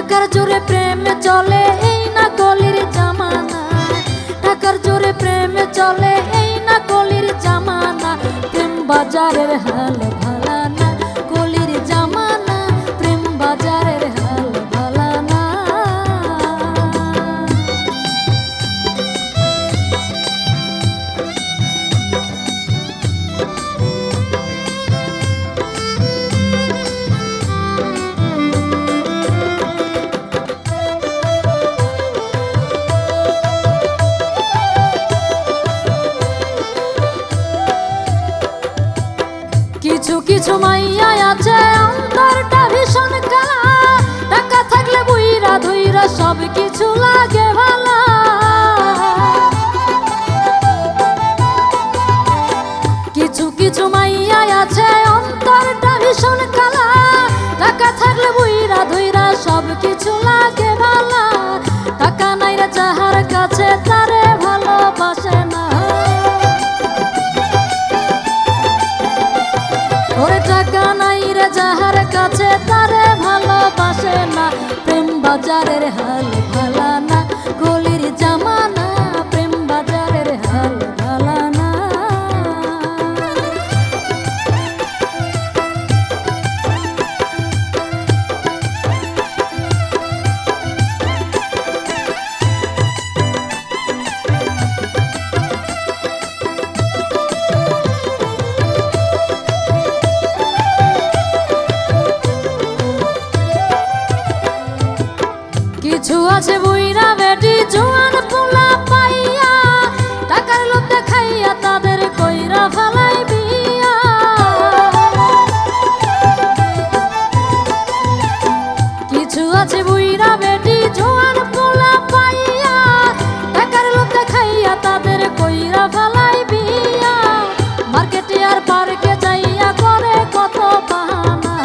টাকার জোরে প্রেম চলে এই না কলির জামানা, টাকার জোরে প্রেম চলে এই না কলির জামানা। প্রেম বাজারের হাল ভালা না, কলির জামানা প্রেম বাজারের হাল ভালা না। কিছু কিছু মাইয়া আছে অন্তরটা ভীষণ কালা, টাকা থাকলে বুইরা ধুইরা সব কিছু লাগে ভালা। কিছু কিছু মাইয়া আছে অন্তরটা ভীষণ কালা, টাকা থাকলে বুইরা ধুইরা সব কিছু লাগে ভালা। টাকা নাইরা যাহার কাছে তারে ভালোবাসে না, ওরে টাকা নাই রে যাহার কাছে তারে ভালোবাসে না। প্রেম বাজারের হাল ভালা না, কলির জামানা প্রেম বাজারের হাল ভালা না। কিছু আছে বুইরা বেটি জোয়ান পোলা পাইয়া, টাকার লোভ দেখাইয়া তাদের কইরা ফেলাই বিয়া। কিছু আছে বুইরা বেটি জোয়ান পোলা পাইয়া, টাকার লোভ দেখাইয়া তাদের কইরা ফেলাই বিয়া। মার্কেটে আর পার্কে যাইয়া করে কত বাহানা,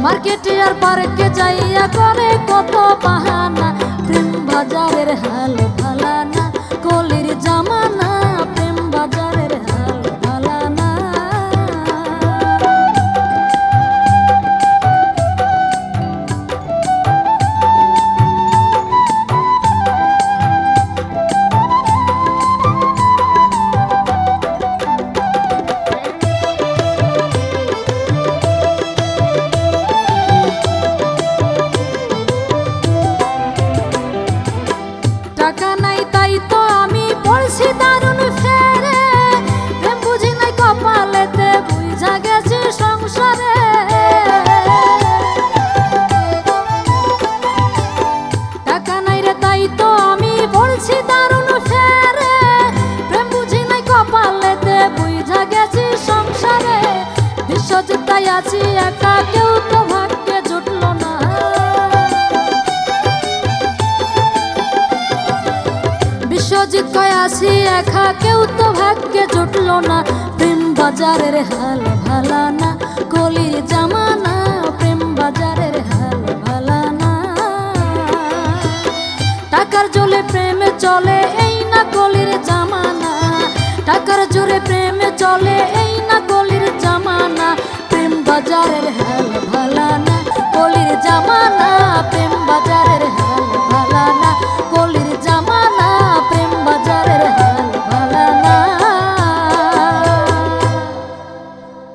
মার্কেটে আর পার্কে যাইয়া করে কত বাহানা। প্রেম বাজারের হাল ভালা না, কলির জামানা প্রেম বাজারের হাল ভালা না। টাকা নাই তাই তো আমি পড়ছি দারুণ ফেরে, প্রেম বুঝি নাই কপালেতে বুঝা গেছি সংসারে। টাকা নাই রে তাই তো আমি পড়ছি দারুণ ফেরে, প্রেম বুঝি নাই কপালেতে বুঝা গেছি সংসারে। বিশ্বজিৎ তাই আছি একা, কেউ তো ভাগ্যে জুটলো না। বিশ্বজিৎ কয় আছি একা, কেউ তো ভাগ্যে জুটলো না। প্রেম বাজারের হাল ভালা না, কলির জামানা প্রেম বাজারের হাল ভালা না। টাকার জোরে প্রেম চলে এই না কলির জামানা, টাকার জোরে প্রেম চলে এই না কলির জামানা। প্রেম বাজারের হাল ভালা না।